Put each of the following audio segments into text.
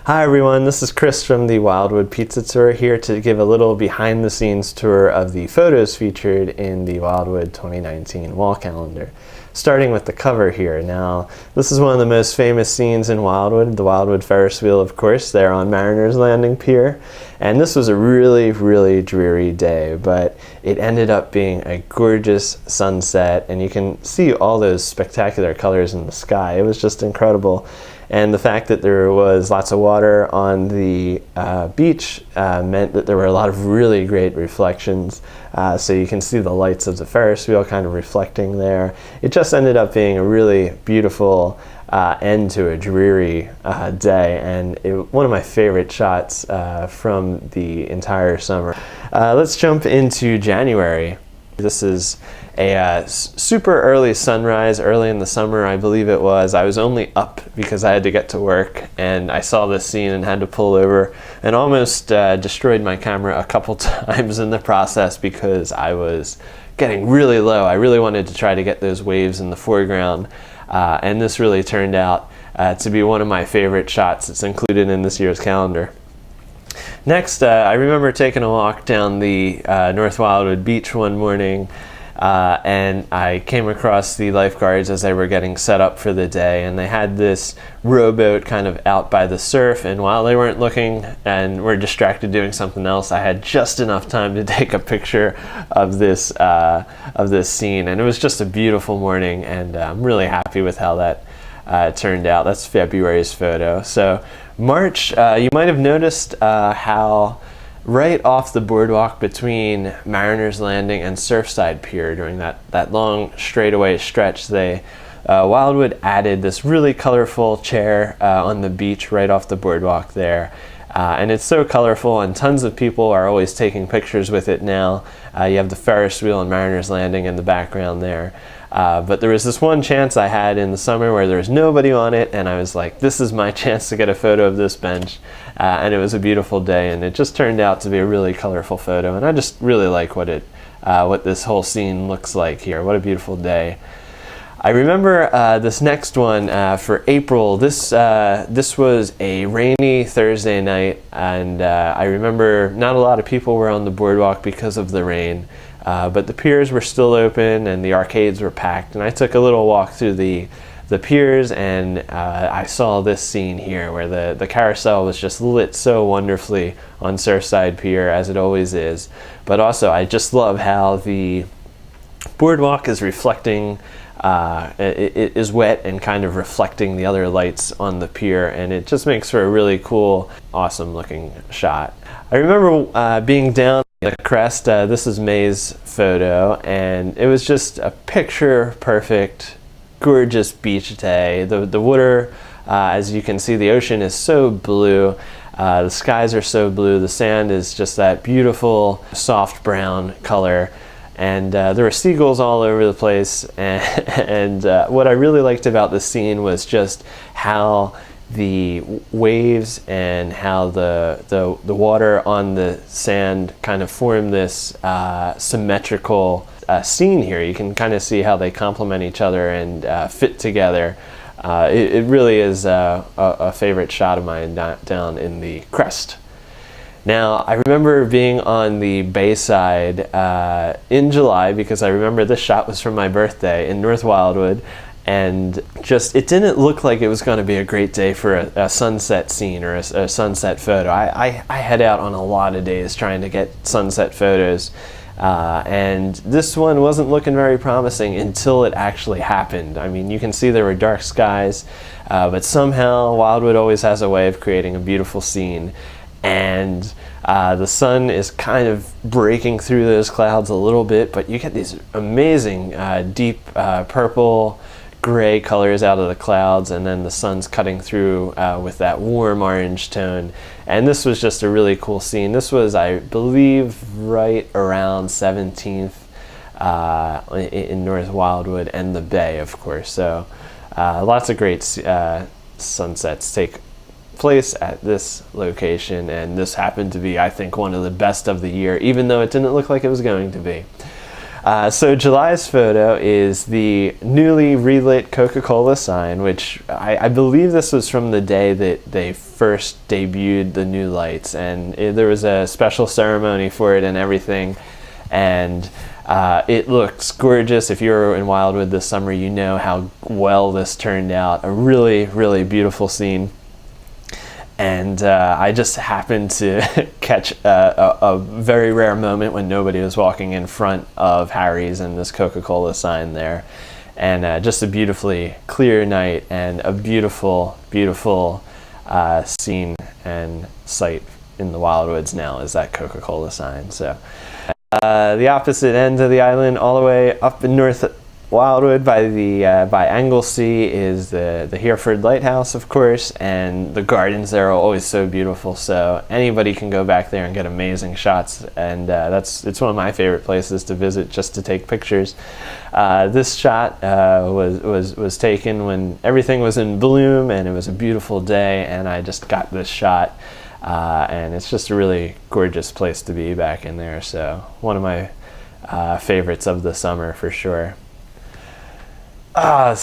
Hi everyone, this is Chris from the Wildwood Pizza Tour, here to give a little behind the scenes tour of the photos featured in the Wildwood 2019 wall calendar. Starting with the cover here. Now, this is one of the most famous scenes in Wildwood, the Wildwood Ferris wheel, of course, there on Mariners Landing Pier. And this was a really dreary day, but it ended up being a gorgeous sunset, and you can see all those spectacular colors in the sky. It was just incredible. And the fact that there was lots of water on the beach meant that there were a lot of really great reflections. So you can see the lights of the Ferris wheel kind of reflecting there. It just ended up being a really beautiful end to a dreary day, and one of my favorite shots from the entire summer. Let's jump into January. This is a super early sunrise, early in the summer, I believe it was. I was only up because I had to get to work, and I saw this scene and had to pull over and almost destroyed my camera a couple times in the process because I was getting really low. I really wanted to try to get those waves in the foreground, and this really turned out to be one of my favorite shots. It's included in this year's calendar. Next, I remember taking a walk down the North Wildwood Beach one morning, and I came across the lifeguards as they were getting set up for the day, and they had this rowboat kind of out by the surf, and while they weren't looking and were distracted doing something else, I had just enough time to take a picture of this scene, and it was just a beautiful morning, and I'm really happy with how that turned out. That's February's photo. So March, you might have noticed how right off the boardwalk between Mariners Landing and Surfside Pier during that long straightaway stretch, Wildwood added this really colorful chair on the beach right off the boardwalk there. And it's so colorful, and tons of people are always taking pictures with it now. You have the Ferris wheel and Mariners Landing in the background there. But there was this one chance I had in the summer where there was nobody on it, and I was like, this is my chance to get a photo of this bench. And it was a beautiful day, and it just turned out to be a really colorful photo, and I just really like what this whole scene looks like here. What a beautiful day. I remember this next one for April. This was a rainy Thursday night, and I remember not a lot of people were on the boardwalk because of the rain, but the piers were still open and the arcades were packed, and I took a little walk through the piers, and I saw this scene here where the carousel was just lit so wonderfully on Surfside Pier, as it always is. But also I just love how the boardwalk is reflecting, it is wet and kind of reflecting the other lights on the pier, and it just makes for a really cool, awesome looking shot. I remember being down the crest. This is May's photo, and it was just a picture perfect, gorgeous beach day. The water, as you can see, the ocean is so blue. The skies are so blue. The sand is just that beautiful soft brown color. And there were seagulls all over the place, and what I really liked about this scene was just how the waves and how the water on the sand kind of form this symmetrical scene here. You can kind of see how they complement each other and fit together. It really is a favorite shot of mine down in the crest. Now, I remember being on the Bayside in July, because I remember this shot was from my birthday in North Wildwood, and just it didn't look like it was going to be a great day for a sunset scene or a sunset photo. I head out on a lot of days trying to get sunset photos, and this one wasn't looking very promising until it actually happened. I mean, you can see there were dark skies, but somehow Wildwood always has a way of creating a beautiful scene. And the sun is kind of breaking through those clouds a little bit, but you get these amazing deep purple, gray colors out of the clouds, and then the sun's cutting through with that warm orange tone. And this was just a really cool scene. This was, I believe, right around 17th in North Wildwood and the Bay, of course. So lots of great sunsets take place at this location, and this happened to be, I think, one of the best of the year, even though it didn't look like it was going to be. So July's photo is the newly relit Coca-Cola sign, which I believe this was from the day that they first debuted the new lights, and there was a special ceremony for it and everything, and it looks gorgeous. If you were in Wildwood this summer, you know how well this turned out. A really, really beautiful scene. And I just happened to catch a very rare moment when nobody was walking in front of Harry's and this Coca-Cola sign there. And just a beautifully clear night and a beautiful, beautiful scene and sight in the Wildwoods now is that Coca-Cola sign. So the opposite end of the island, all the way up in North Wildwood by Anglesey, is the Hereford Lighthouse, of course, and the gardens there are always so beautiful, so anybody can go back there and get amazing shots, and it's one of my favorite places to visit just to take pictures. This shot was taken when everything was in bloom and it was a beautiful day, and I just got this shot, and it's just a really gorgeous place to be back in there, so one of my favorites of the summer for sure. It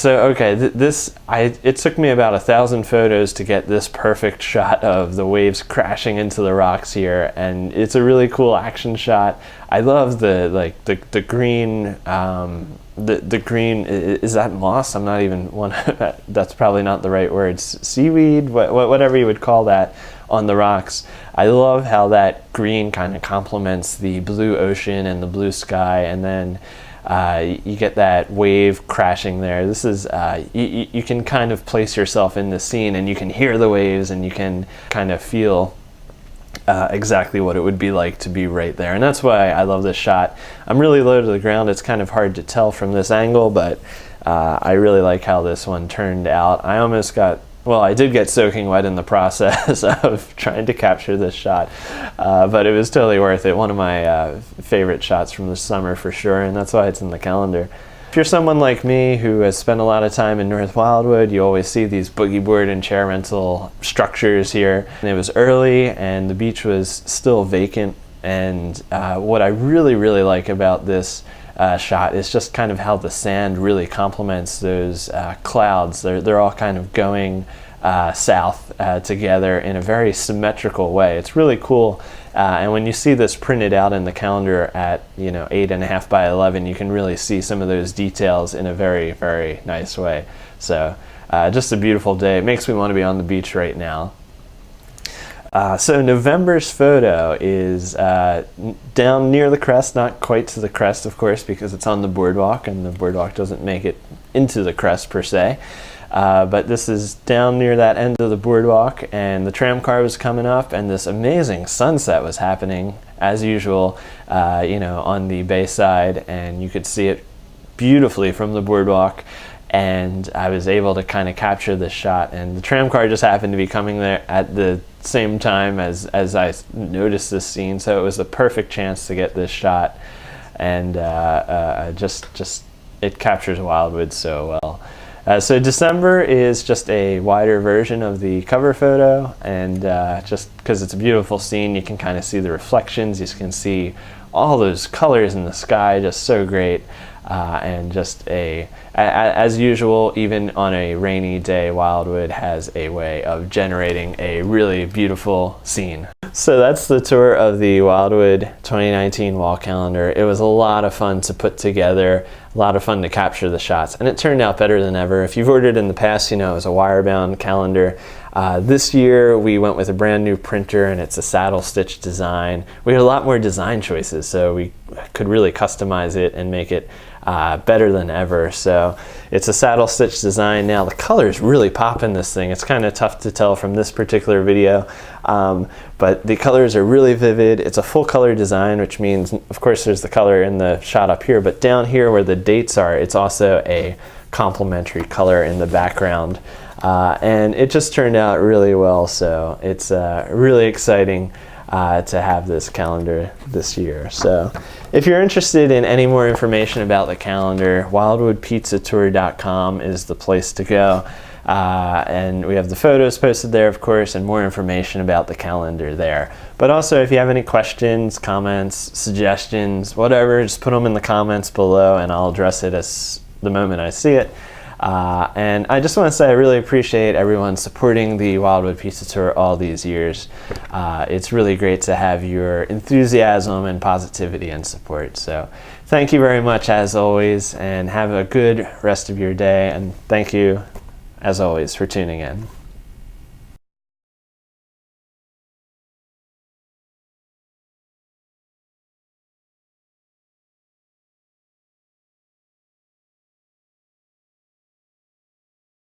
took me about 1,000 photos to get this perfect shot of the waves crashing into the rocks here, and it's a really cool action shot. I love the green, the green, is that moss? I'm not even one. That's probably not the right word. Seaweed, whatever you would call that, on the rocks. I love how that green kind of complements the blue ocean and the blue sky, and then you get that wave crashing there. This is you can kind of place yourself in the scene, and you can hear the waves, and you can kind of feel exactly what it would be like to be right there. And that's why I love this shot. I'm really low to the ground. It's kind of hard to tell from this angle, but I really like how this one turned out. I did get soaking wet in the process of trying to capture this shot, but it was totally worth it. One of my favorite shots from the summer for sure, and that's why it's in the calendar. If you're someone like me who has spent a lot of time in North Wildwood, you always see these boogie board and chair rental structures here. And it was early and the beach was still vacant, and what I really, really like about this shot is just kind of how the sand really complements those clouds. They're all kind of going south together in a very symmetrical way. It's really cool, and when you see this printed out in the calendar at 8.5 by 11, you can really see some of those details in a very, very nice way. So just a beautiful day. It makes me want to be on the beach right now. So November's photo is down near the crest, not quite to the crest, of course, because it's on the boardwalk, and the boardwalk doesn't make it into the crest per se. But this is down near that end of the boardwalk, and the tram car was coming up, and this amazing sunset was happening, as usual, on the bay side, and you could see it beautifully from the boardwalk. And I was able to kind of capture this shot, and the tram car just happened to be coming there at the same time as I noticed this scene, so it was the perfect chance to get this shot, and it captures Wildwood so well. So December is just a wider version of the cover photo, and just because it's a beautiful scene, you can kind of see the reflections, you can see all those colors in the sky, just so great. And just as usual, even on a rainy day, Wildwood has a way of generating a really beautiful scene. So that's the tour of the Wildwood 2019 wall calendar. It was a lot of fun to put together, a lot of fun to capture the shots, and it turned out better than ever. If you've ordered in the past, it was a wire-bound calendar. This year we went with a brand new printer, and it's a saddle stitch design. We had a lot more design choices, so we could really customize it and make it better than ever. So it's a saddle stitch design. Now the colors really pop in this thing. It's kind of tough to tell from this particular video, but the colors are really vivid. It's a full color design, which means, of course, there's the color in the shot up here, but down here where the dates are, it's also a complementary color in the background. And it just turned out really well, so it's really exciting to have this calendar this year. So if you're interested in any more information about the calendar, wildwoodpizzatour.com is the place to go. And we have the photos posted there, of course, and more information about the calendar there. But also, if you have any questions, comments, suggestions, whatever, just put them in the comments below and I'll address it as the moment I see it. And I just want to say I really appreciate everyone supporting the Wildwood Pizza Tour all these years. It's really great to have your enthusiasm and positivity and support. So thank you very much as always, and have a good rest of your day, and thank you as always for tuning in.